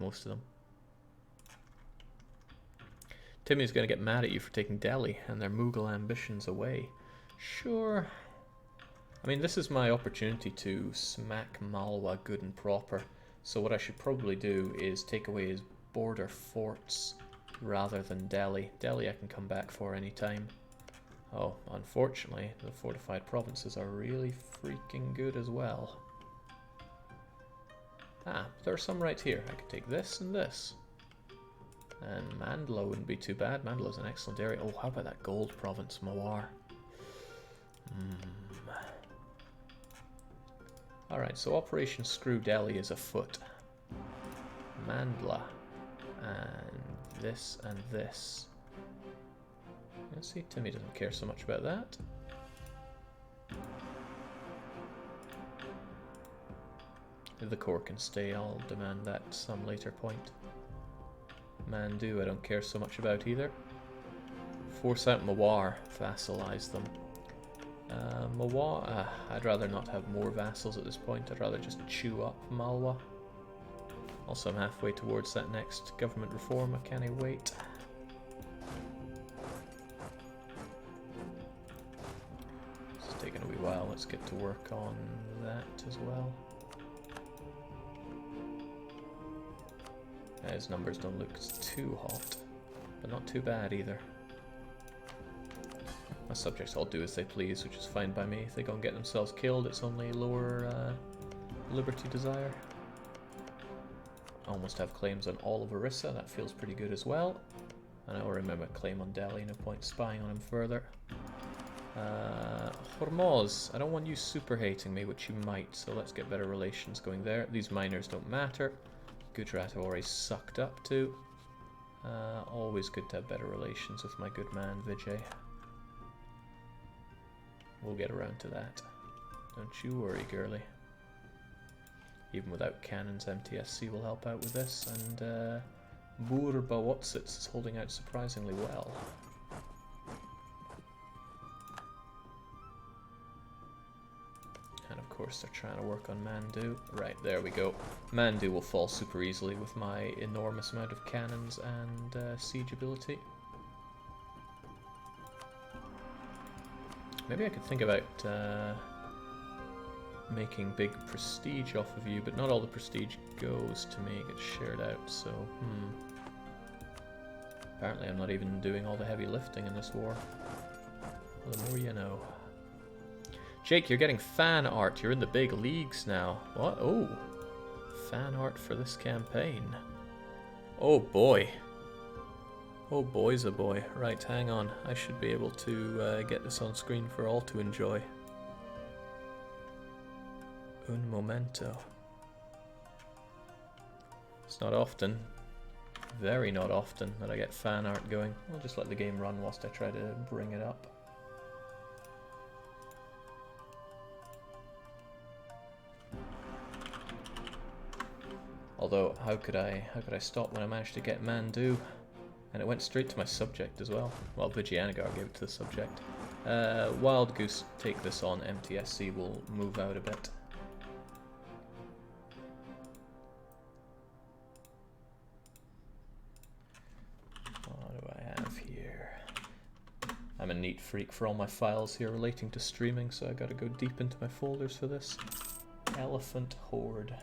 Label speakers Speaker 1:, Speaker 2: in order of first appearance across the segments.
Speaker 1: most of them. Timmy's going to get mad at you for taking Delhi and their Mughal ambitions away. Sure. I mean, this is my opportunity to smack Malwa good and proper. So what I should probably do is take away his border forts rather than Delhi. Delhi I can come back for any time. Oh, unfortunately, the fortified provinces are really freaking good as well. Ah, there are some right here. I could take this and this. And Mandla wouldn't be too bad. Mandla's an excellent area. Oh, how about that gold province, Mawar? Alright, so Operation Screw Delhi is afoot. Mandla. And this and this. You see, Timmy doesn't care so much about that. If the core can stay, I'll demand that at some later point. Mandu I don't care so much about either. Force out Mawar, vassalize them. Mawar, I'd rather not have more vassals at this point. I'd rather just chew up Malwa. Also, I'm halfway towards that next government reform. I can't wait. It's taking a wee while. Let's get to work on that as well. His numbers don't look too hot, but not too bad either. My subjects all do as they please, which is fine by me. If they go and get themselves killed, it's only lower liberty desire. I almost have claims on all of Orissa, that feels pretty good as well. And I will remember a claim on Delhi, no point spying on him further. Hormuz, I don't want you super hating me, which you might, so let's get better relations going there. These miners don't matter. Gujarat I've already sucked up to. Always good to have better relations with my good man Vijay. We'll get around to that. Don't you worry, girly. Even without cannons, MTSC will help out with this, and Burbawotsits is holding out surprisingly well. And of course they're trying to work on Mandu. Right, there we go. Mandu will fall super easily with my enormous amount of cannons and siege ability. Maybe I could think about making big prestige off of you, but not all the prestige goes to me, it gets shared out, so apparently I'm not even doing all the heavy lifting in this war. Well, the more you know. Jake, you're getting fan art, you're in the big leagues now. What? Oh, fan art for this campaign. Oh boy. Oh boy's a boy. Right, hang on. I should be able to get this on screen for all to enjoy. Un momento. It's not often, very not often, that I get fan art going. I'll just let the game run whilst I try to bring it up. Although, how could I stop when I managed to get Mandu? And it went straight to my subject as well. Well, Vijayanagar gave it to the subject. Wild Goose, take this on. MTSC will move out a bit. What do I have here? I'm a neat freak for all my files here relating to streaming, so I gotta go deep into my folders for this. Elephant Horde.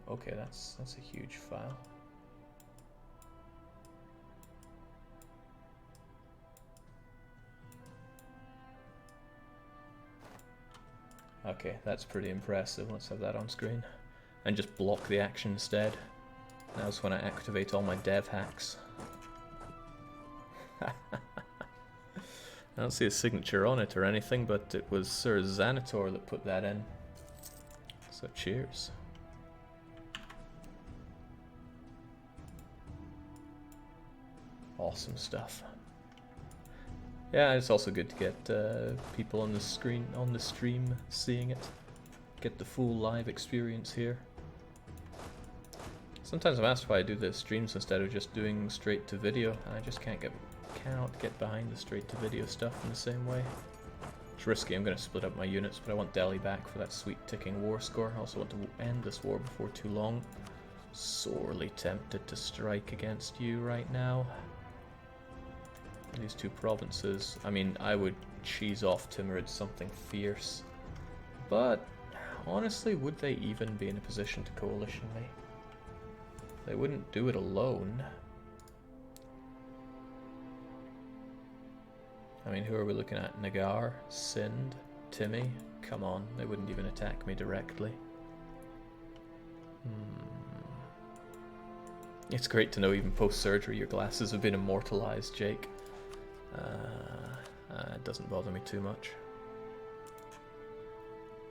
Speaker 1: Okay, that's a huge file. Okay, that's pretty impressive. Let's have that on screen. And just block the action instead. Now's when I activate all my dev hacks. I don't see a signature on it or anything, but it was Sir Xanator that put that in. So cheers. Awesome stuff. Yeah, it's also good to get people on the screen, on the stream, seeing it. Get the full live experience here. Sometimes I'm asked why I do the streams instead of just doing straight to video, and I just cannot get behind the straight to video stuff in the same way. It's risky, I'm going to split up my units, but I want Delhi back for that sweet ticking war score. I also want to end this war before too long. Sorely tempted to strike against you right now. These two provinces, I mean, I would cheese off Timurid something fierce. But, honestly, would they even be in a position to coalition me? They wouldn't do it alone. I mean, who are we looking at? Nagar? Sind? Timmy? Come on, they wouldn't even attack me directly. It's great to know even post-surgery your glasses have been immortalized, Jake. It doesn't bother me too much.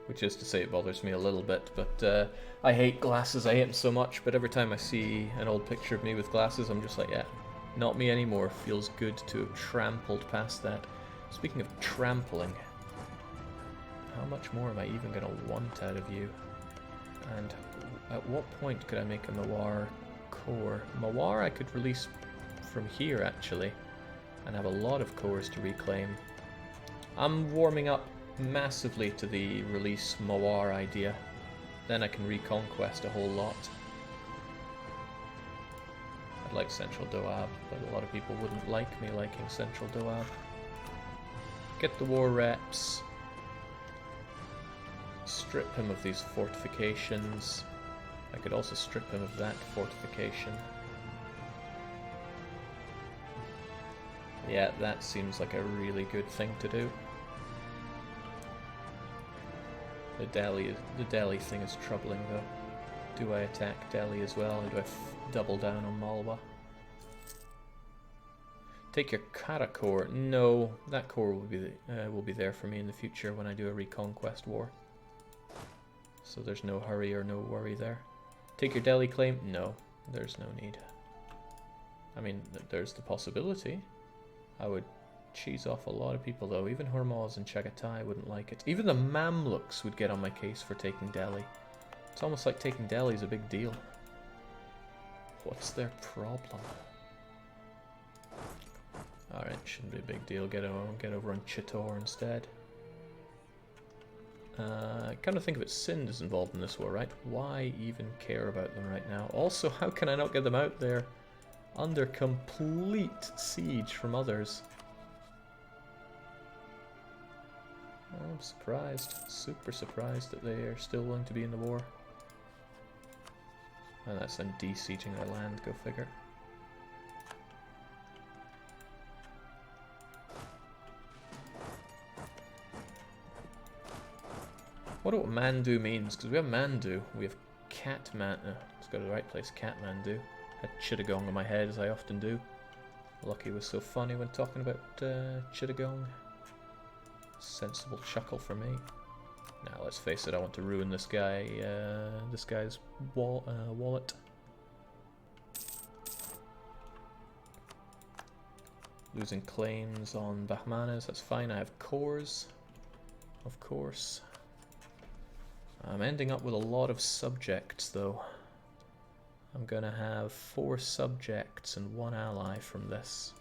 Speaker 1: Which is to say it bothers me a little bit, but I hate glasses, I hate them so much, but every time I see an old picture of me with glasses, I'm just like, yeah, not me anymore. Feels good to have trampled past that. Speaking of trampling, how much more am I even going to want out of you? And at what point could I make a Mawar core? Mawar I could release from here, actually, and have a lot of cores to reclaim. I'm warming up massively to the release Mawar idea. Then I can reconquest a whole lot. I'd like Central Doab, but a lot of people wouldn't like me liking Central Doab. Get the war reps. Strip him of these fortifications. I could also strip him of that fortification. Yeah, that seems like a really good thing to do. The Delhi thing is troubling though. Do I attack Delhi as well, or do I double down on Malwa? Take your Kara core. No, that core will be there for me in the future when I do a reconquest war. So there's no hurry or no worry there. Take your Delhi claim. No, there's no need. I mean, there's the possibility. I would cheese off a lot of people though. Even Hormuz and Chagatai wouldn't like it. Even the Mamluks would get on my case for taking Delhi. It's almost like taking Delhi is a big deal. What's their problem? Alright, shouldn't be a big deal. Get over on Chittor instead. Kind of think of it, Sind is involved in this war, right? Why even care about them right now? Also, how can I not get them out there under complete siege from others? I'm surprised, super surprised that they are still willing to be in the war. And that's them de-sieging their land, go figure. I wonder what Mandu means, because we have Mandu, we have Kathmandu. Let's go to the right place, Kathmandu. Had Chittagong in my head, as I often do. Lucky was so funny when talking about Chittagong. Sensible chuckle for me. Now let's face it, I want to ruin this guy, this guy's wallet. Losing claims on Bahmanas, that's fine. I have cores, of course. I'm ending up with a lot of subjects though. I'm gonna have 4 subjects and 1 ally from this.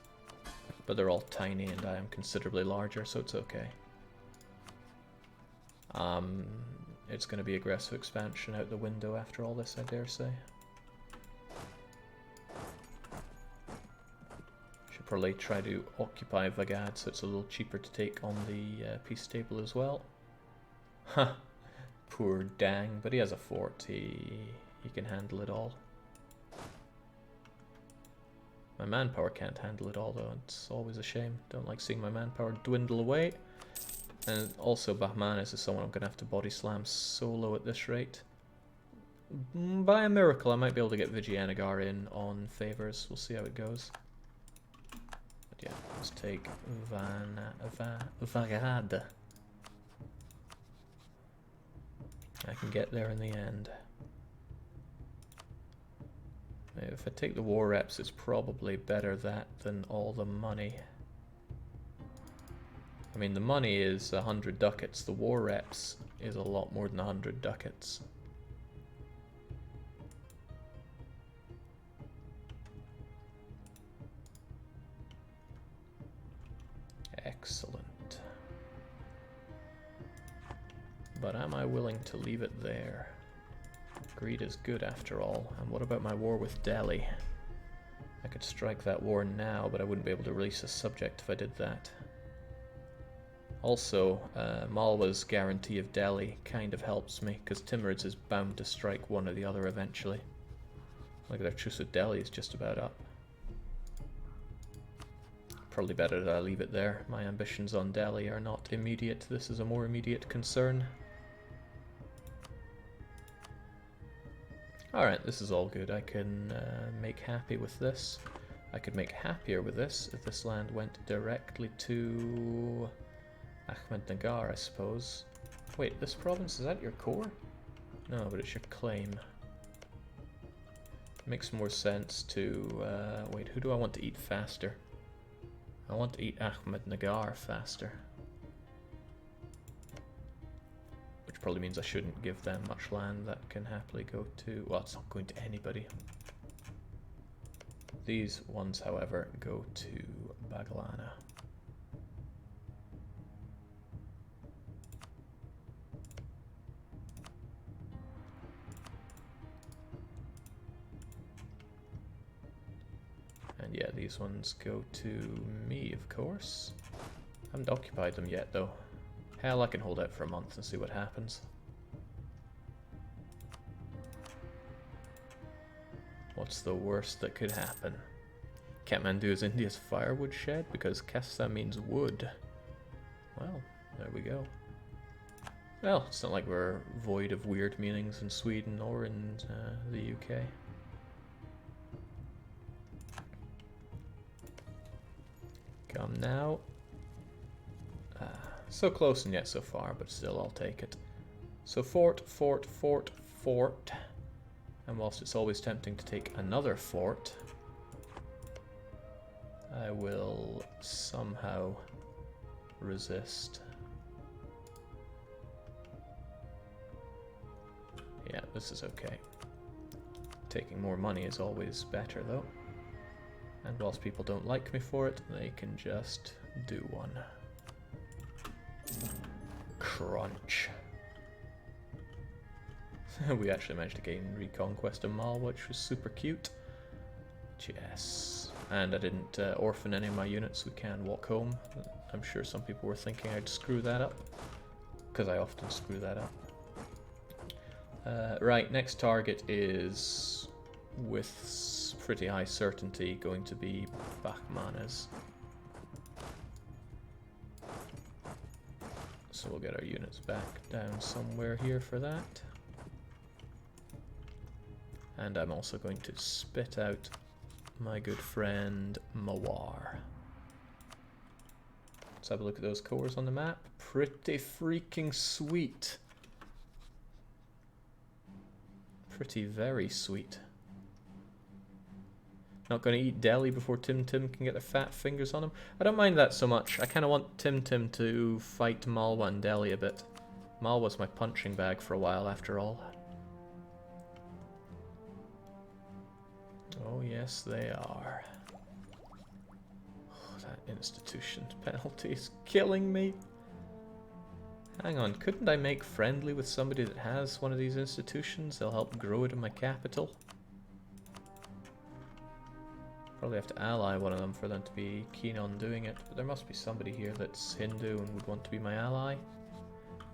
Speaker 1: But they're all tiny and I am considerably larger, so it's okay. It's gonna be aggressive expansion out the window after all this, I dare say. Should probably try to occupy Vagad so it's a little cheaper to take on the peace table as well. Huh. Poor Dang, but he has a fort. He can handle it all. My manpower can't handle it all though. It's always a shame. Don't like seeing my manpower dwindle away. And also Bahmanis is someone I'm going to have to body slam solo at this rate. By a miracle I might be able to get Vijayanagar in on favors. We'll see how it goes. But yeah, let's take Vagad. I can get there in the end. If I take the war reps, it's probably better that than all the money. I mean, the money is 100 ducats. The war reps is a lot more than 100 ducats. Excellent. but am I willing to leave it there? Greed is good after all. And what about my war with Delhi? I could strike that war now, but I wouldn't be able to release a subject if I did that. Also, Malwa's guarantee of Delhi kind of helps me, because Timurids is bound to strike one or the other eventually. Look at their truce with Delhi is just about up. Probably better that I leave it there. My ambitions on Delhi are not immediate. This is a more immediate concern. Alright, this is all good. I can make happy with this. I could make happier with this if this land went directly to Ahmednagar, I suppose. Wait, this province, is that your core? No, but it's your claim. Makes more sense to... wait, who do I want to eat faster? I want to eat Ahmednagar faster. Which probably means I shouldn't give them much land. That can happily go to... well, it's not going to anybody. These ones, however, go to Baglana. And yeah, these ones go to me, of course. I haven't occupied them yet, though. Hell, I can hold out for a month and see what happens. What's the worst that could happen? Kathmandu is India's firewood shed because Kassa means wood. Well, there we go. Well, it's not like we're void of weird meanings in Sweden or in the UK. Come now. So close and yet so far, but still I'll take it. So fort, fort, fort, fort. And whilst it's always tempting to take another fort, I will somehow resist. Yeah, this is okay. Taking more money is always better though. And whilst people don't like me for it, they can just do one. Crunch. We actually managed to gain Reconquest of Mal, which was super cute. Yes. And I didn't orphan any of my units. We can walk home. I'm sure some people were thinking I'd screw that up, because I often screw that up. Right, next target is, with pretty high certainty, going to be Bakhmanes. So we'll get our units back down somewhere here for that. And I'm also going to spit out my good friend Mawar. Let's have a look at those cores on the map. Pretty freaking sweet. Pretty very sweet. Not going to eat Delhi before Tim Tim can get their fat fingers on him. I don't mind that so much. I kind of want Tim Tim to fight Malwa and Delhi a bit. Malwa's my punching bag for a while after all. Oh yes they are. Oh, that institution penalty is killing me. Hang on, couldn't I make friendly with somebody that has one of these institutions? They'll help grow it in my capital. Probably have to ally one of them for them to be keen on doing it, but there must be somebody here that's Hindu and would want to be my ally.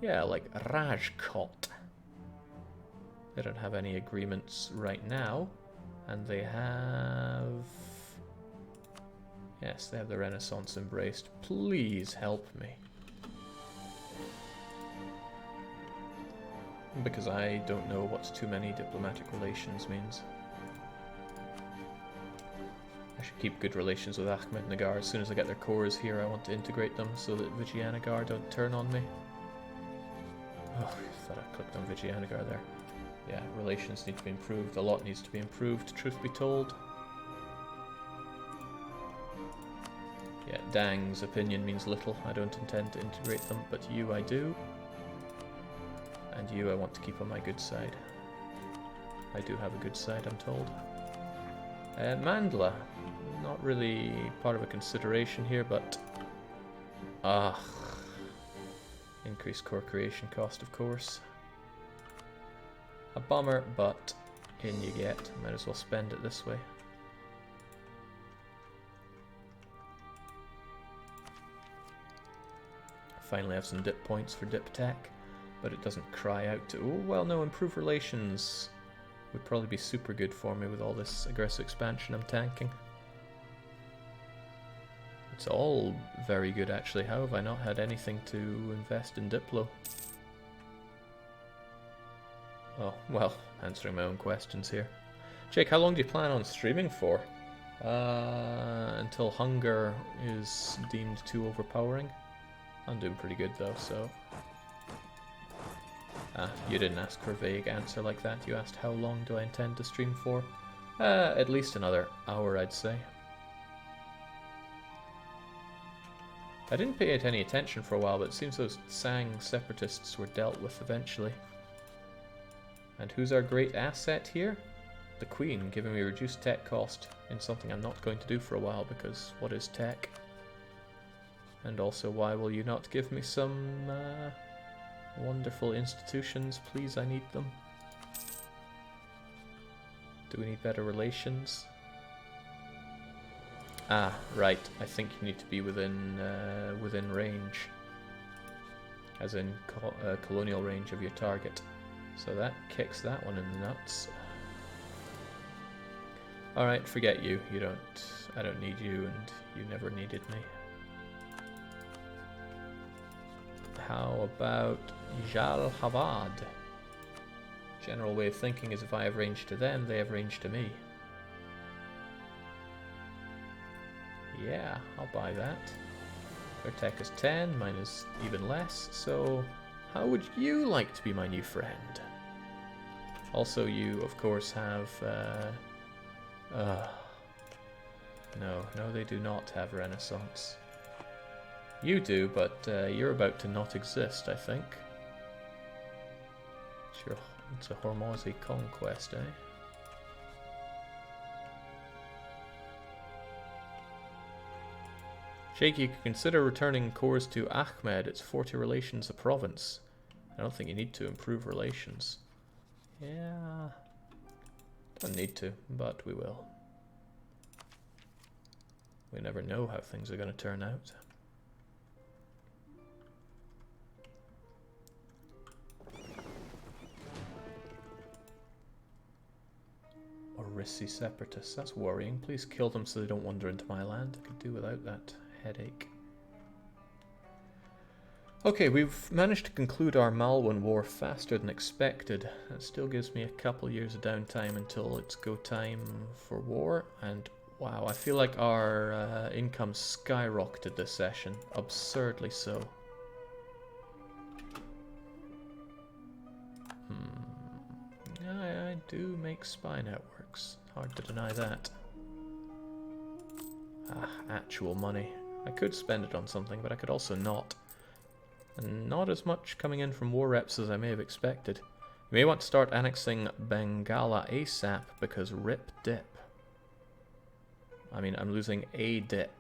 Speaker 1: Yeah, like Rajkot. They don't have any agreements right now, and they have... yes, they have the Renaissance embraced. Please help me. Because I don't know what too many diplomatic relations means. I should keep good relations with Ahmednagar. As soon as I get their cores here, I want to integrate them so that Vijayanagar don't turn on me. Oh, I thought I clicked on Vijayanagar there. Yeah, relations need to be improved. A lot needs to be improved, truth be told. Yeah, Dang's opinion means little. I don't intend to integrate them, but you I do. And you I want to keep on my good side. I do have a good side, I'm told. Mandla. Not really part of a consideration here, but... Increased core creation cost, of course. A bummer, but in you get. Might as well spend it this way. Finally have some dip points for dip tech, but it doesn't cry out to, oh, well, no, improve relations would probably be super good for me with all this aggressive expansion I'm tanking. It's all very good, actually. How have I not had anything to invest in Diplo? Oh, well, answering my own questions here. Jake, how long do you plan on streaming for? Until hunger is deemed too overpowering. I'm doing pretty good though, so... Ah, you didn't ask for a vague answer like that. You asked how long do I intend to stream for? At least another hour, I'd say. I didn't pay it any attention for a while, but it seems those Sang separatists were dealt with eventually. And who's our great asset here? The Queen, giving me reduced tech cost in something I'm not going to do for a while, because what is tech? And also, why will you not give me some wonderful institutions? Please, I need them. Do we need better relations? Ah, right. I think you need to be within within range, as in colonial range of your target. So that kicks that one in the nuts. All right, forget you. You don't. I don't need you, and you never needed me. How about Jal Havad? General way of thinking is if I have range to them, they have range to me. Yeah, I'll buy that. Their tech is 10, mine is even less, so how would you like to be my new friend? Also, you, of course, have... No, they do not have Renaissance. You do, but you're about to not exist, I think. Sure, it's a Hormozi conquest, eh? Sheikh, you could consider returning cores to Ahmed. It's 40 relations a province. I don't think you need to improve relations. Yeah, don't need to, but we will. We never know how things are going to turn out. Orisi separatists, that's worrying. Please kill them so they don't wander into my land. I could do without that headache. Okay, we've managed to conclude our Malwan war faster than expected. That still gives me a couple years of downtime until it's go time for war, and wow, I feel like our income skyrocketed this session, absurdly so. I do make spy networks, hard to deny that. Ah, actual money. I could spend it on something, but I could also not. And not as much coming in from war reps as I may have expected. You may want to start annexing Bengala ASAP, because rip dip. I mean, I'm losing a dip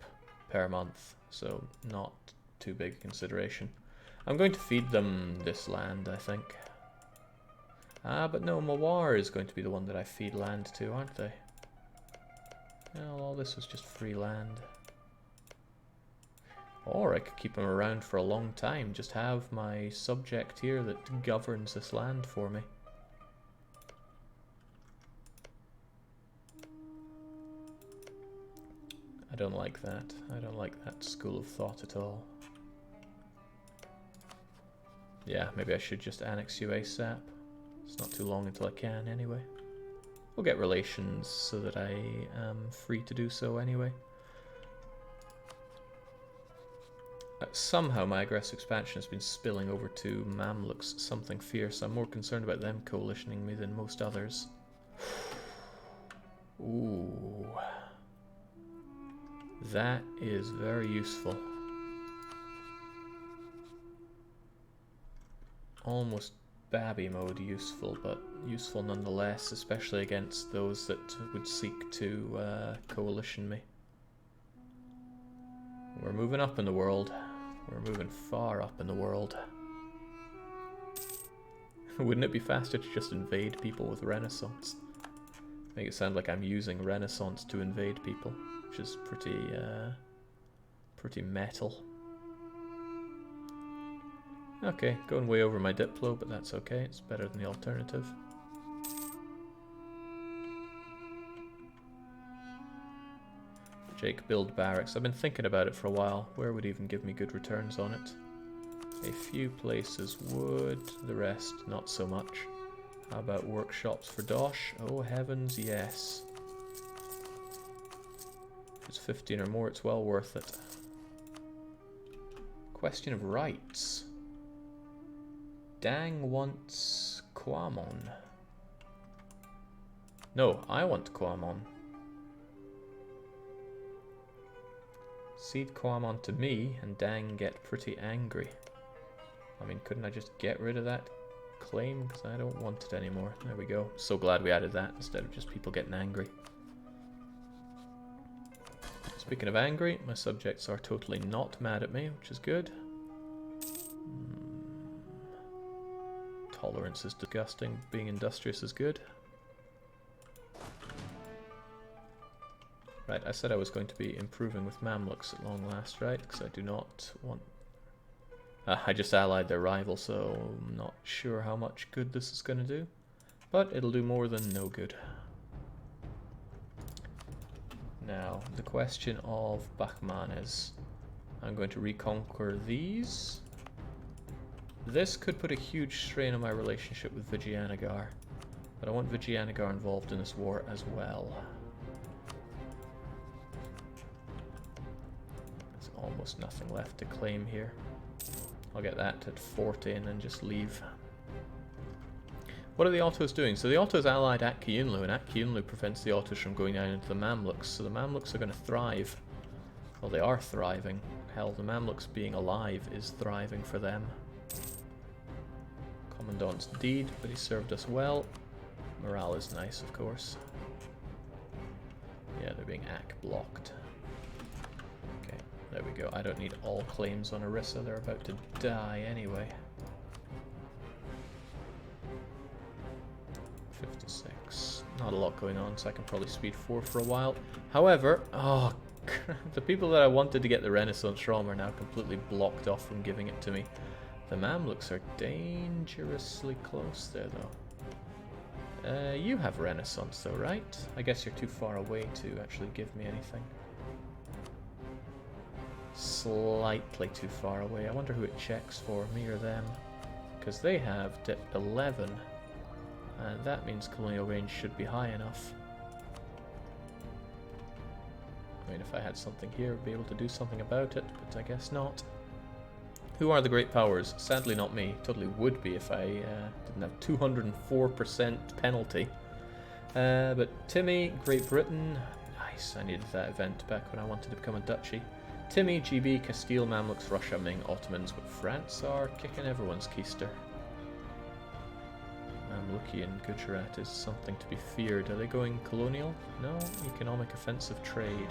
Speaker 1: per month, so not too big a consideration. I'm going to feed them this land, I think. Ah, but no, Mawar is going to be the one that I feed land to, aren't they? Well, all this was just free land. Or I could keep them around for a long time, just have my subject here that governs this land for me. I don't like that. I don't like that school of thought at all. Yeah, maybe I should just annex you ASAP. It's not too long until I can anyway. We'll get relations so that I am free to do so anyway. Somehow my aggressive expansion has been spilling over to Mamluks, something fierce. I'm more concerned about them coalitioning me than most others. Ooh. That is very useful. Almost Babby mode useful, but useful nonetheless, especially against those that would seek to coalition me. We're moving up in the world. We're moving far up in the world. Wouldn't it be faster to just invade people with Renaissance? Make it sound like I'm using Renaissance to invade people, which is pretty metal. Okay, going way over my Diplo, but that's okay. It's better than the alternative. Jake, build barracks. I've been thinking about it for a while. Where would even give me good returns on it? A few places would, the rest not so much. How about workshops for Dosh? Oh heavens, yes. If it's 15 or more, it's well worth it. Question of rights. Dang wants Kwamon. No, I want Kwamon. Cede Kwamon to me, and Dang get pretty angry. I mean, couldn't I just get rid of that claim? Because I don't want it anymore. There we go. So glad we added that instead of just people getting angry. Speaking of angry, my subjects are totally not mad at me, which is good. Tolerance is disgusting. Being industrious is good. Right, I said I was going to be improving with Mamluks at long last, right? Because I do not want... I just allied their rival, so I'm not sure how much good this is going to do. But it'll do more than no good. Now, the question of Bahman is... I'm going to reconquer these. This could put a huge strain on my relationship with Vijayanagar. But I want Vijayanagar involved in this war as well. There's almost nothing left to claim here. I'll get that at 40 and then just leave. What are the Autos doing? So the Autos allied at Kyunlu, and at Kyunlu prevents the Autos from going down into the Mamluks. So the Mamluks are going to thrive. Well, they are thriving. Hell, the Mamluks being alive is thriving for them. Commandant's deed, but he served us well. Morale is nice, of course. Yeah, they're being AK blocked. Okay, there we go. I don't need all claims on Orissa. They're about to die anyway. 56. Not a lot going on, so I can probably speed 4 for a while. However, oh, the people that I wanted to get the Renaissance from are now completely blocked off from giving it to me. The Mamluks are dangerously close there, though. You have Renaissance, though, right? I guess you're too far away to actually give me anything. Slightly too far away. I wonder who it checks for, me or them. Because they have dip 11. And that means colonial range should be high enough. I mean, if I had something here, I'd be able to do something about it, but I guess not. Who are the great powers? Sadly not me. Totally would be if I didn't have 204% penalty. But Timmy, Great Britain. Nice, I needed that event back when I wanted to become a duchy. Timmy, GB, Castile, Mamluks, Russia, Ming, Ottomans, but France are kicking everyone's keister. Mamluki and Gujarat is something to be feared. Are they going colonial? No, economic offensive trade.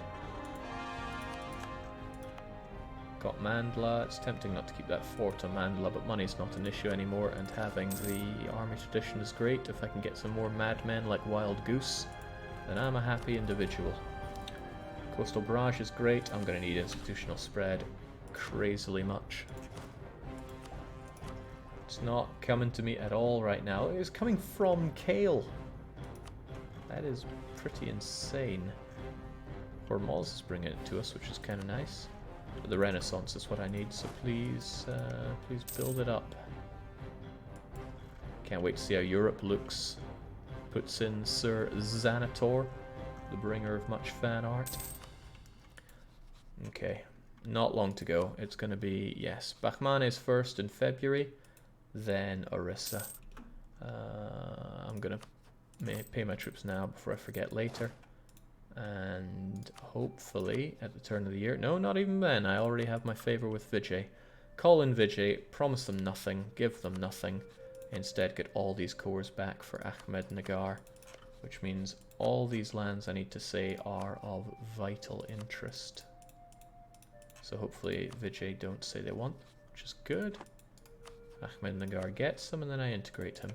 Speaker 1: Got Mandla. It's tempting not to keep that fort on Mandla, but money's not an issue anymore, and having the army tradition is great. If I can get some more madmen like Wild Goose, then I'm a happy individual. Coastal Barrage is great. I'm going to need institutional spread crazily much. It's not coming to me at all right now. It is coming from Kale. That is pretty insane. Hormuz is bringing it to us, which is kind of nice. But the Renaissance is what I need, so please, please build it up. Can't wait to see how Europe looks. Puts in Sir Xanator, the bringer of much fan art. Okay, not long to go. It's going to be, yes, Bahman is first in February, then Orissa. I'm going to pay my troops now before I forget later. And hopefully at the turn of the year, no, not even then, I already have my favour with Vijay. Call in Vijay, promise them nothing, give them nothing, instead get all these cores back for Ahmednagar, which means all these lands I need to say are of vital interest. So hopefully Vijay don't say they want, which is good. Ahmednagar gets them, and then I integrate him.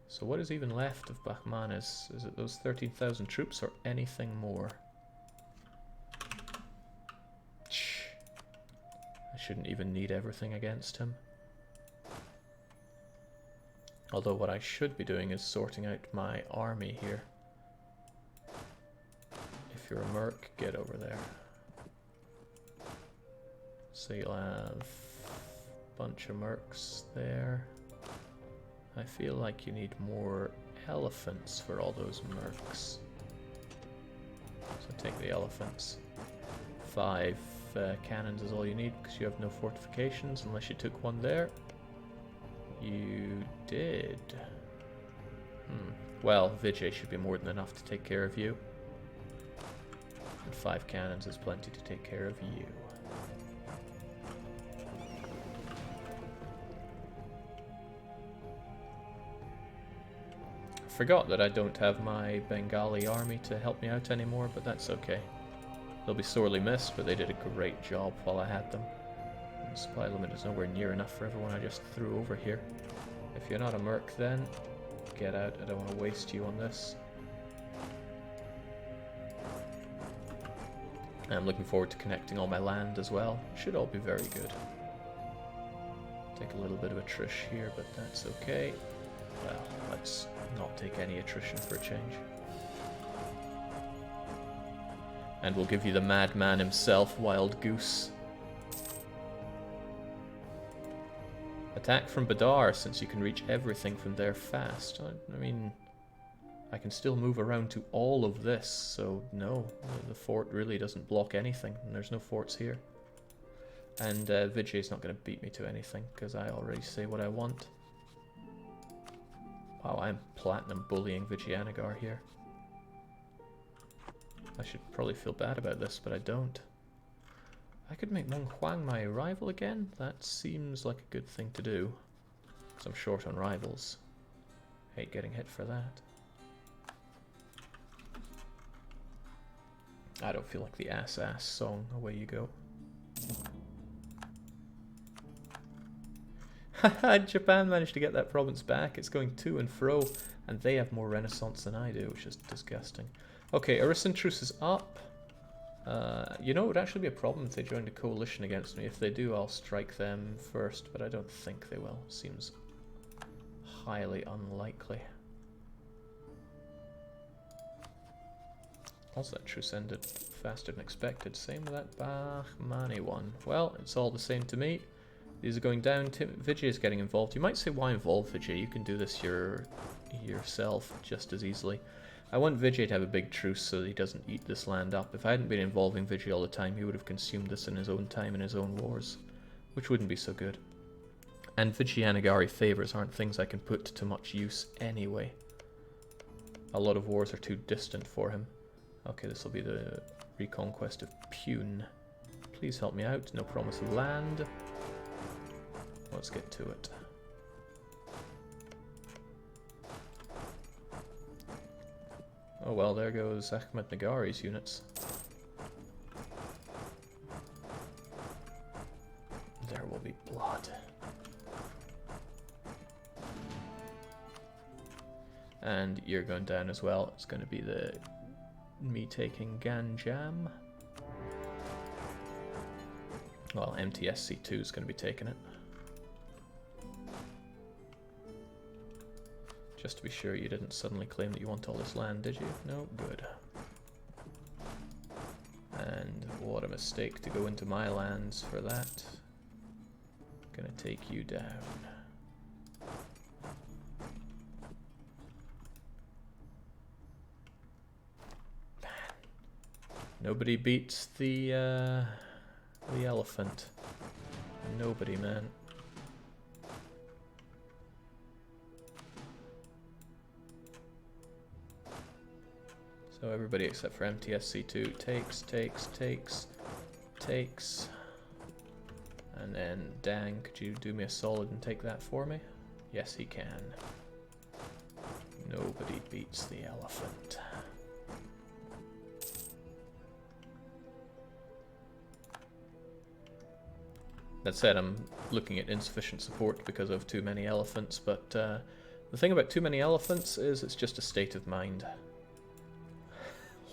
Speaker 1: So what is even left of Bahmanis? Is it those 13,000 troops or anything more? Shh. I shouldn't even need everything against him. Although what I should be doing is sorting out my army here. If you're a merc, get over there. So you'll have a bunch of mercs there. I feel like you need more elephants for all those mercs. So take the elephants. 5 cannons is all you need because you have no fortifications unless you took one there. You did. Well, Vijay should be more than enough to take care of you. And 5 cannons is plenty to take care of you. Forgot that I don't have my Bengali army to help me out anymore, but that's okay. They'll be sorely missed, but they did a great job while I had them. The supply limit is nowhere near enough for everyone I just threw over here. If you're not a merc then, get out. I don't want to waste you on this. I'm looking forward to connecting all my land as well. Should all be very good. Take a little bit of attrition here, but that's okay. Well, let's not take any attrition for a change. And we'll give you the madman himself, Wild Goose. Attack from Badar, since you can reach everything from there fast. I mean, I can still move around to all of this, so no, the fort really doesn't block anything, and there's no forts here. And Vijay's not going to beat me to anything, because I already say what I want. Wow, I'm platinum bullying Vijayanagar here. I should probably feel bad about this, but I don't. I could make Meng Huang my rival again. That seems like a good thing to do, because I'm short on rivals. Hate getting hit for that. I don't feel like the ass song. Away you go. Haha, Japan managed to get that province back. It's going to and fro, and they have more renaissance than I do, which is disgusting. Okay, Arisan Truce is up. You know, it would actually be a problem if they joined a coalition against me. If they do, I'll strike them first, but I don't think they will. Seems highly unlikely. Also, that truce ended faster than expected. Same with that Bahmani one. Well, it's all the same to me. These are going down. Vijay is getting involved. You might say, why involve Vijay? You can do this yourself just as easily. I want Vijay to have a big truce so that he doesn't eat this land up. If I hadn't been involving Vijay all the time, he would have consumed this in his own time in his own wars, which wouldn't be so good. And Vijayanagari favors aren't things I can put to much use anyway. A lot of wars are too distant for him. Okay, this will be the reconquest of Pune. Please help me out. No promise of land. Let's get to it. Oh well, there goes Ahmednagari's units. There will be blood. And you're going down as well. It's going to be me taking Ganjam. Well, MTSC2 is going to be taking it. Just to be sure you didn't suddenly claim that you want all this land, did you? No? Good. And what a mistake to go into my lands for that. Gonna take you down. Man. Nobody beats the elephant. Nobody, man. So everybody except for MTSC2 takes. And then Dang, could you do me a solid and take that for me? Yes, he can. Nobody beats the elephant. That said, I'm looking at insufficient support because of too many elephants, but the thing about too many elephants is it's just a state of mind.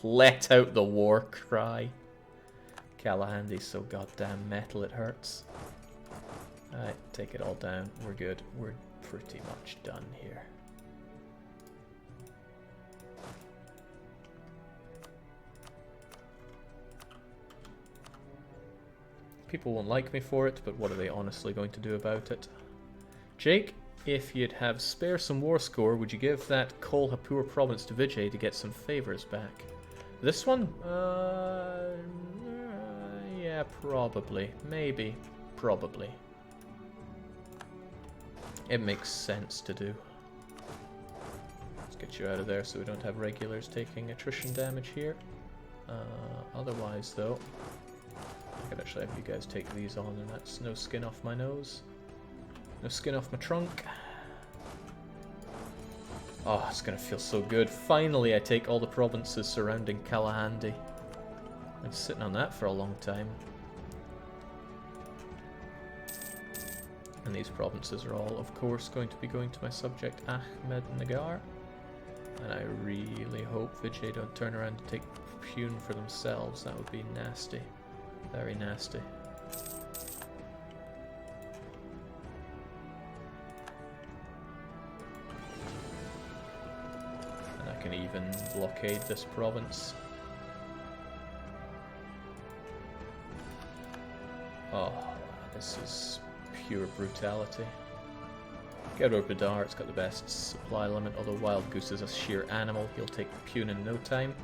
Speaker 1: Let out the war cry. Calahandy's so goddamn metal it hurts. Alright, take it all down. We're good. We're pretty much done here. People won't like me for it, but what are they honestly going to do about it? Jake, if you'd have spare some war score, would you give that Kolhapur province to Vijay to get some favors back? This one? Yeah, probably. Maybe. Probably. It makes sense to do. Let's get you out of there so we don't have regulars taking attrition damage here. Otherwise, though, I could actually have you guys take these on, and that's no skin off my nose. No skin off my trunk. Oh, it's gonna feel so good. Finally, I take all the provinces surrounding Kalahandy. I've been sitting on that for a long time. And these provinces are all, of course, going to be going to my subject Ahmednagar. And I really hope Vijay don't turn around and take Pune for themselves. That would be nasty. Very nasty. And I can even blockade this province. Oh, this is pure brutality. Get Bedar, it's got the best supply limit, although Wild Goose is a sheer animal. He'll take Pune in no time.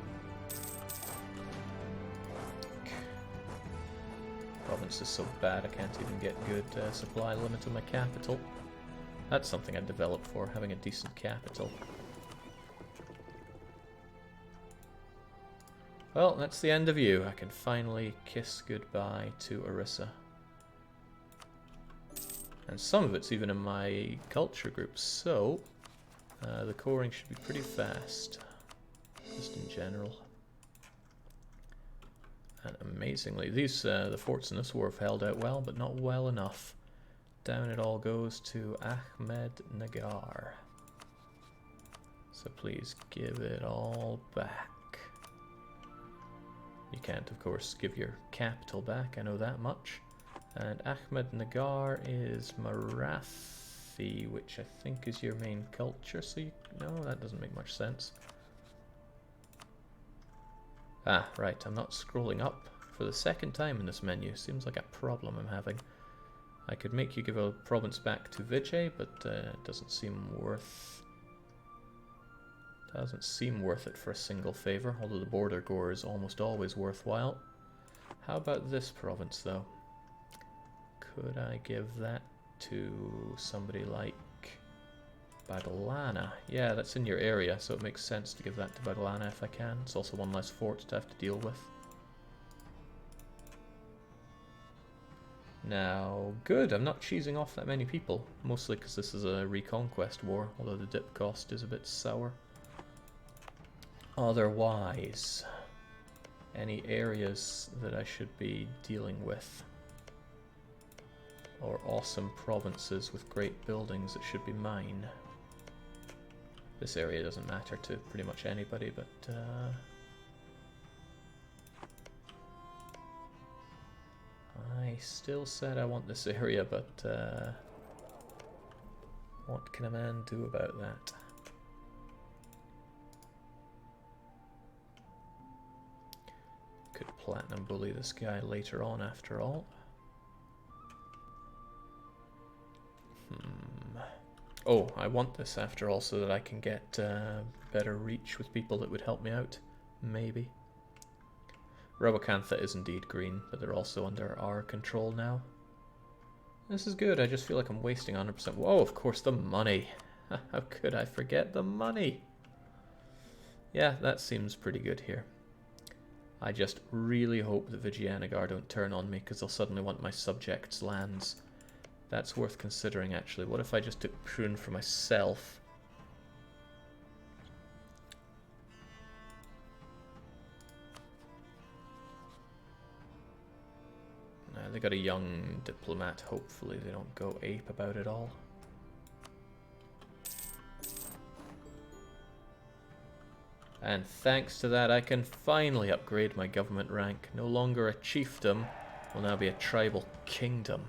Speaker 1: Province is so bad I can't even get good supply limit on my capital. That's something I'd develop for, having a decent capital. Well, that's the end of you. I can finally kiss goodbye to Orissa. And some of it's even in my culture group, so the coring should be pretty fast, just in general. And amazingly, these the forts in this war have held out well, but not well enough. Down it all goes to Ahmednagar. So please give it all back. You can't, of course, give your capital back, I know that much. And Ahmednagar is Marathi, which I think is your main culture, so you... No, that doesn't make much sense. Ah, right, I'm not scrolling up for the second time in this menu. Seems like a problem I'm having. I could make you give a province back to Vijay, but it doesn't seem worth... Doesn't seem worth it for a single favor, although the border gore is almost always worthwhile. How about this province, though? Could I give that to somebody like Badalana? Yeah, that's in your area, so it makes sense to give that to Badalana if I can. It's also one less fort to have to deal with. Now, good, I'm not cheesing off that many people, mostly because this is a reconquest war, although the dip cost is a bit sour. Otherwise, any areas that I should be dealing with? Or awesome provinces with great buildings that should be mine? This area doesn't matter to pretty much anybody, but I still said I want this area, but what can a man do about that? Could platinum bully this guy later on after all. Oh, I want this after all so that I can get better reach with people that would help me out. Maybe. Robocantha is indeed green, but they're also under our control now. This is good, I just feel like I'm wasting 100%. Whoa, of course, the money. How could I forget the money? Yeah, that seems pretty good here. I just really hope that Vijayanagar don't turn on me, because they'll suddenly want my subjects' lands. That's worth considering, actually. What if I just took Pune for myself? They got a young diplomat. Hopefully they don't go ape about it all. And thanks to that, I can finally upgrade my government rank. No longer a chiefdom, will now be a tribal kingdom.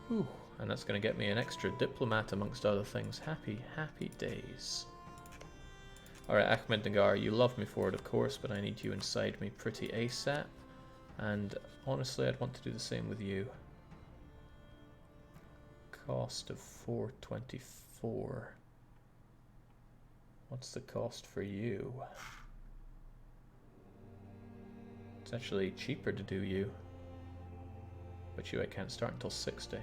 Speaker 1: Whew. And that's going to get me an extra diplomat amongst other things. Happy, happy days. Alright, Ahmed Nagar, you love me for it, of course, but I need you inside me pretty ASAP. And honestly, I'd want to do the same with you. Cost of 424. What's the cost for you? It's actually cheaper to do you. But you I can't start until 60.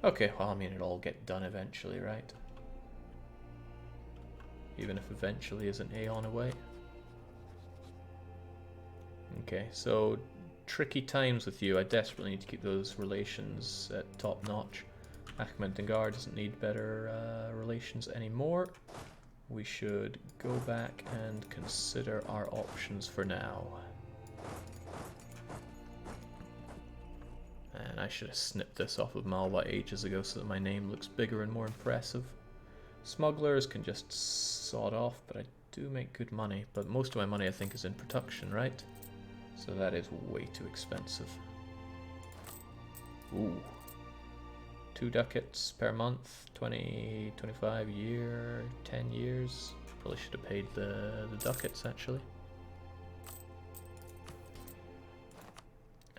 Speaker 1: Okay, well I mean it'll all get done eventually, right? Even if eventually is an aeon away. Okay, so tricky times with you. I desperately need to keep those relations at top notch. Ahmed Nagar doesn't need better relations anymore. We should go back and consider our options for now. And I should have snipped this off of Malwa ages ago so that my name looks bigger and more impressive. Smugglers can just sod off, but I do make good money. But most of my money I think is in production, right? So that is way too expensive. Ooh. 2 ducats per month, 20, 25 a year, 10 years. Probably should have paid the ducats actually.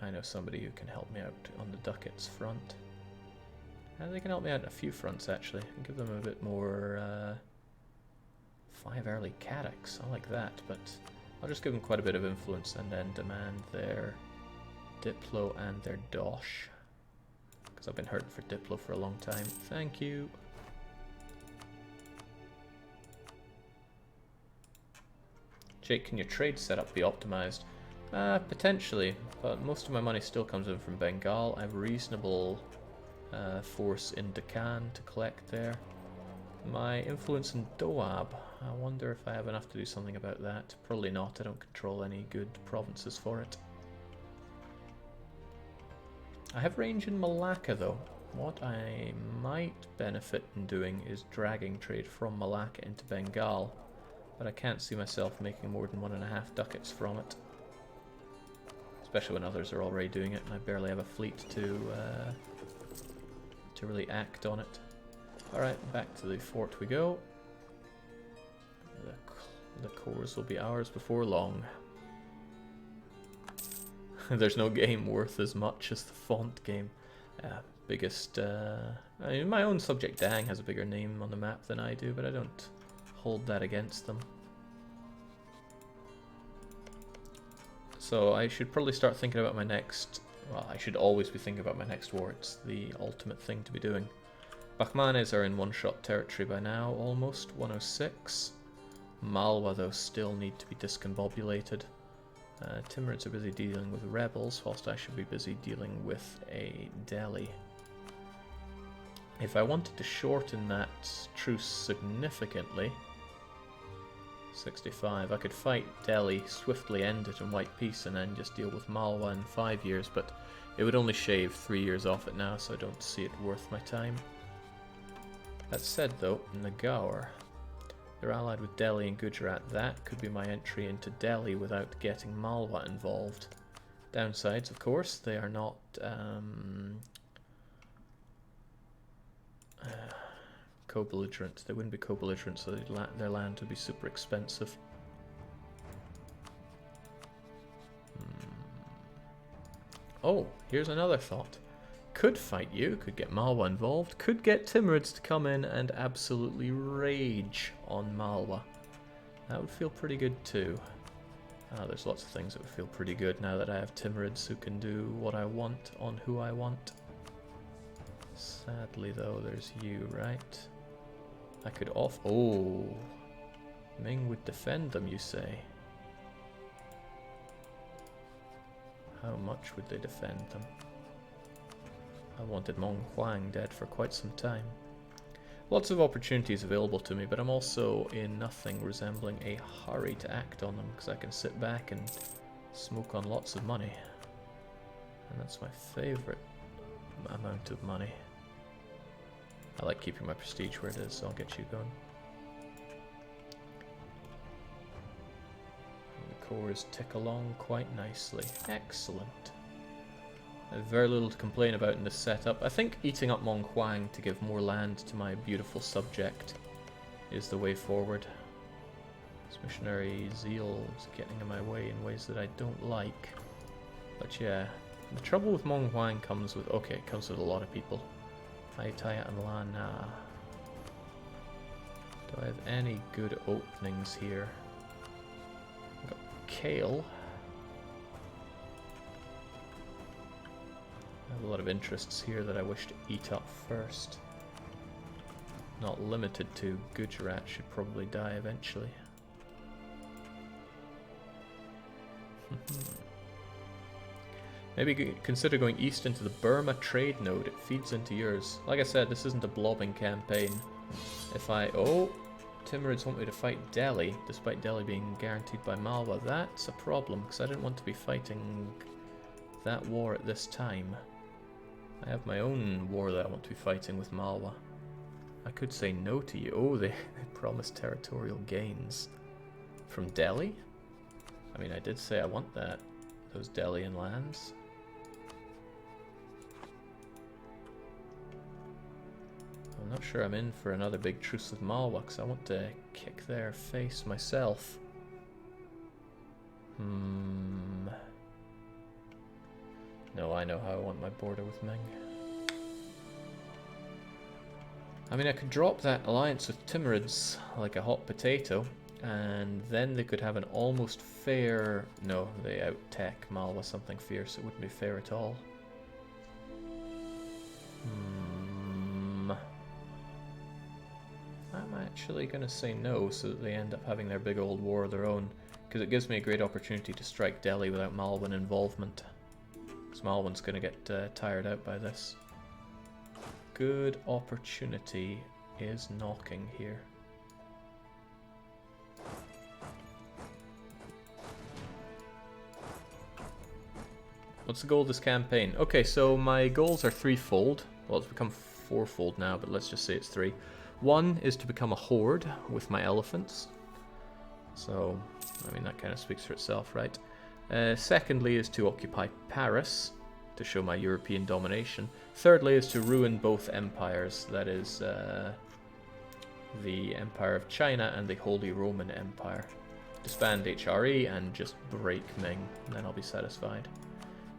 Speaker 1: I know somebody who can help me out on the ducats front. And they can help me out on a few fronts actually. And give them a bit more 5 early Cadix. I like that, but I'll just give them quite a bit of influence and then demand their Diplo and their Dosh. Because I've been hurting for Diplo for a long time. Thank you. Jake, can your trade setup be optimized? Potentially, but most of my money still comes in from Bengal. I have reasonable force in Deccan to collect there. My influence in Doab, I wonder if I have enough to do something about that. Probably not, I don't control any good provinces for it. I have range in Malacca though. What I might benefit in doing is dragging trade from Malacca into Bengal, but I can't see myself making more than 1.5 ducats from it. Especially when others are already doing it and I barely have a fleet to really act on it. Alright, back to the fort we go. The cores will be ours before long. There's no game worth as much as the font game. Biggest... I mean, my own subject Dang has a bigger name on the map than I do, but I don't hold that against them. So I should probably start thinking about my next... Well, I should always be thinking about my next war. It's the ultimate thing to be doing. Bahmanis are in one-shot territory by now, almost. 106. Malwa, though, still need to be discombobulated. Timurids are busy dealing with rebels, whilst I should be busy dealing with a Delhi. If I wanted to shorten that truce significantly, 65, I could fight Delhi, swiftly end it in white peace, and then just deal with Malwa in 5 years, but it would only shave 3 years off it now, so I don't see it worth my time. That said though, Nagaur. They're allied with Delhi and Gujarat. That could be my entry into Delhi without getting Malwa involved. Downsides, of course, they are not co-belligerent. They wouldn't be co-belligerent, so their land would be super expensive. Oh, here's another thought. Could fight you, could get Malwa involved, could get Timurids to come in and absolutely rage on Malwa. That would feel pretty good too. There's lots of things that would feel pretty good now that I have Timurids who can do what I want on who I want. Sadly though, there's you, right? I could off... Oh! Ming would defend them, you say? How much would they defend them? I wanted Mong Huang dead for quite some time. Lots of opportunities available to me, but I'm also in nothing resembling a hurry to act on them, because I can sit back and smoke on lots of money. And that's my favourite amount of money. I like keeping my prestige where it is, so I'll get you going. And the cores tick along quite nicely. Excellent. I have very little to complain about in this setup. I think eating up Mong Huang to give more land to my beautiful subject is the way forward. This missionary zeal is getting in my way in ways that I don't like. But yeah, the trouble with Mong Huang comes with... okay, it comes with a lot of people. Haitaya and Lana. Do I have any good openings here? I've got Kale. I have a lot of interests here that I wish to eat up first. Not limited to. Gujarat should probably die eventually. Maybe consider going east into the Burma trade node. It feeds into yours. Like I said, this isn't a blobbing campaign. If I... oh! Timurids want me to fight Delhi, despite Delhi being guaranteed by Malwa. That's a problem, because I didn't want to be fighting that war at this time. I have my own war that I want to be fighting with Malwa. I could say no to you. Oh, they promised territorial gains. From Delhi? I mean, I did say I want that. Those Delian lands. I'm not sure I'm in for another big truce with Malwa, because I want to kick their face myself. No, I know how I want my border with Ming. I mean, I could drop that alliance with Timurids like a hot potato, and then they could have an almost fair... no, they out-tech Malwa something fierce. It wouldn't be fair at all. I'm actually going to say no, so that they end up having their big old war of their own, because it gives me a great opportunity to strike Delhi without Malwan involvement. Because Malwan's going to get tired out by this. Good opportunity is knocking here. What's the goal of this campaign? Okay, so my goals are threefold. Well, it's become fourfold now, but let's just say it's three. One is to become a horde with my elephants. So, I mean, that kind of speaks for itself, right? Secondly is to occupy Paris, to show my European domination. Thirdly is to ruin both empires, that is the Empire of China and the Holy Roman Empire. Disband HRE and just break Ming, and then I'll be satisfied.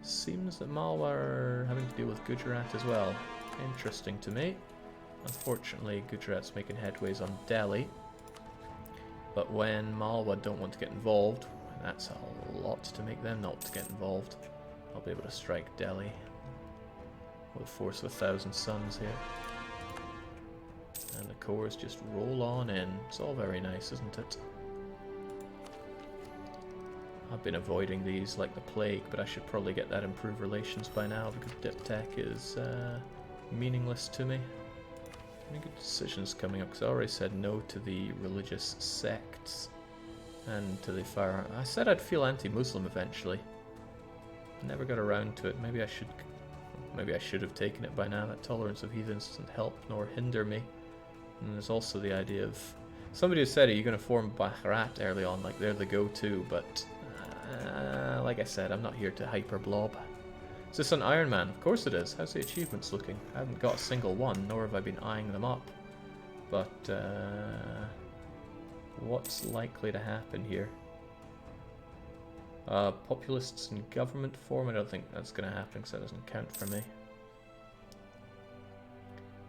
Speaker 1: Seems that Malwa are having to deal with Gujarat as well. Interesting to me. Unfortunately, Gujarat's making headways on Delhi. But when Malwa don't want to get involved, that's a lot to make them not to get involved. I'll be able to strike Delhi with a force of 1,000 suns here. And the cores just roll on in. It's all very nice, isn't it? I've been avoiding these like the plague, but I should probably get that improved relations by now because Dip Tech is meaningless to me. Any good decisions coming up? Because I already said no to the religious sects and to the firearm. I said I'd feel anti-Muslim eventually. Never got around to it. Maybe I should have taken it by now. That tolerance of heathens doesn't help nor hinder me. And there's also the idea of somebody who said, "Are you going to form Bharat early on?" Like they're the go-to, but like I said, I'm not here to hyper blob. Is this an Iron Man? Of course it is. How's the achievements looking? I haven't got a single one, nor have I been eyeing them up. But what's likely to happen here? Populists in government form? I don't think that's going to happen because that doesn't count for me.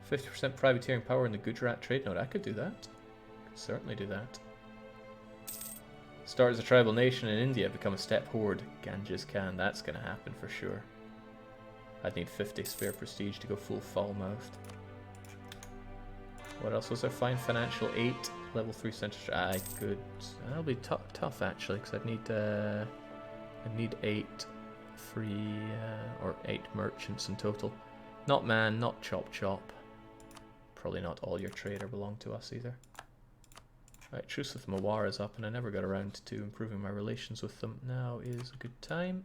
Speaker 1: 50% privateering power in the Gujarat trade node. I could do that. Could certainly do that. Start as a tribal nation in India, become a steppe horde. Genghis Khan. That's going to happen for sure. I'd need 50 spare prestige to go full foul-mouthed. What else was there? Fine financial 8, level 3 center. I could. That'll be tough actually, because I'd need 8 free or 8 merchants in total. Not man, not chop chop. Probably not all your trader belong to us either. Right, truce with Mawar is up, and I never got around to improving my relations with them. Now is a good time.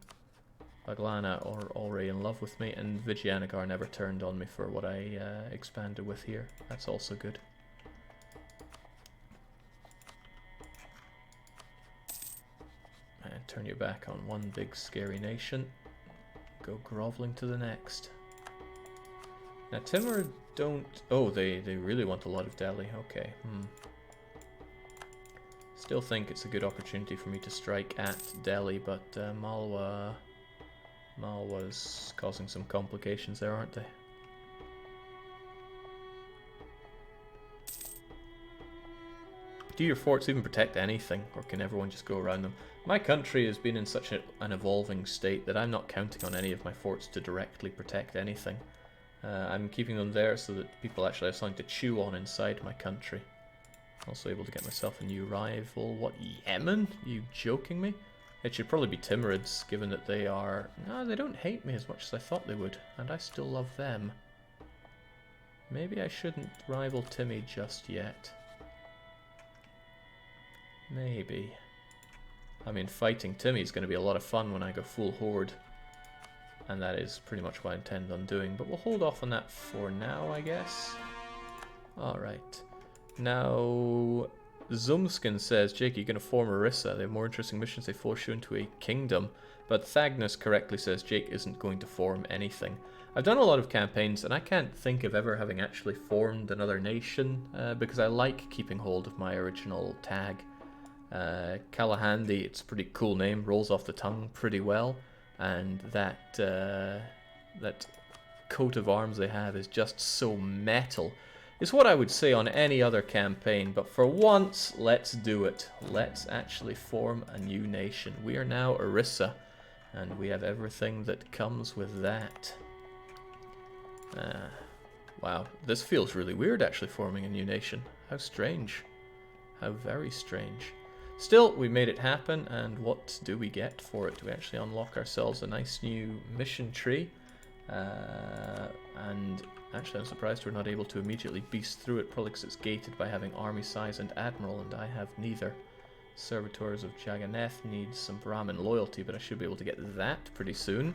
Speaker 1: Baglana are already in love with me, and Vijayanagara never turned on me for what I expanded with here. That's also good. And turn your back on one big scary nation. Go groveling to the next. Now Timur don't... Oh, they really want a lot of Delhi. Okay. Still think it's a good opportunity for me to strike at Delhi, but Malwa's causing some complications there, aren't they? Do your forts even protect anything, or can everyone just go around them? My country has been in such an evolving state that I'm not counting on any of my forts to directly protect anything. I'm keeping them there so that people actually have something to chew on inside my country. Also able to get myself a new rival. What, Yemen? Are you joking me? It should probably be Timurids, given that they are... No, they don't hate me as much as I thought they would, and I still love them. Maybe I shouldn't rival Timmy just yet. Maybe. I mean, fighting Timmy is going to be a lot of fun when I go full Horde. And that is pretty much what I intend on doing, but we'll hold off on that for now, I guess. Alright. Now... Zumskin says, Jake, you're going to form Orissa. They have more interesting missions. They force you into a kingdom. But Thagnus correctly says Jake isn't going to form anything. I've done a lot of campaigns, and I can't think of ever having actually formed another nation, because I like keeping hold of my original tag. Kalahandi, it's a pretty cool name, rolls off the tongue pretty well, and that coat of arms they have is just so metal. It's what I would say on any other campaign, but for once, let's do it. Let's actually form a new nation. We are now Orissa, and we have everything that comes with that. Wow, this feels really weird actually forming a new nation. How strange. How very strange. Still, we made it happen, and what do we get for it? We actually unlock ourselves a nice new mission tree. And actually I'm surprised we're not able to immediately beast through it, probably because it's gated by having army size and admiral, and I have neither. Servitors of Jagannath need some Brahmin loyalty, but I should be able to get that pretty soon.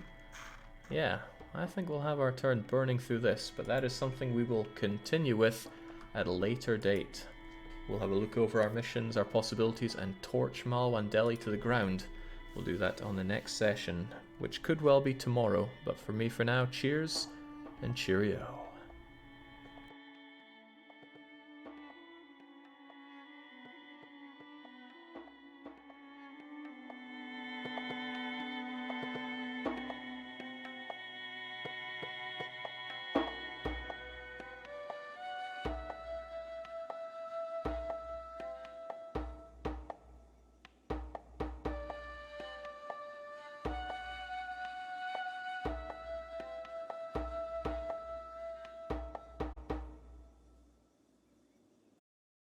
Speaker 1: Yeah, I think we'll have our turn burning through this, but that is something we will continue with at a later date. We'll have a look over our missions, our possibilities, and torch Malwa and Delhi to the ground. We'll do that on the next session, which could well be tomorrow, but for me for now, cheers and cheerio.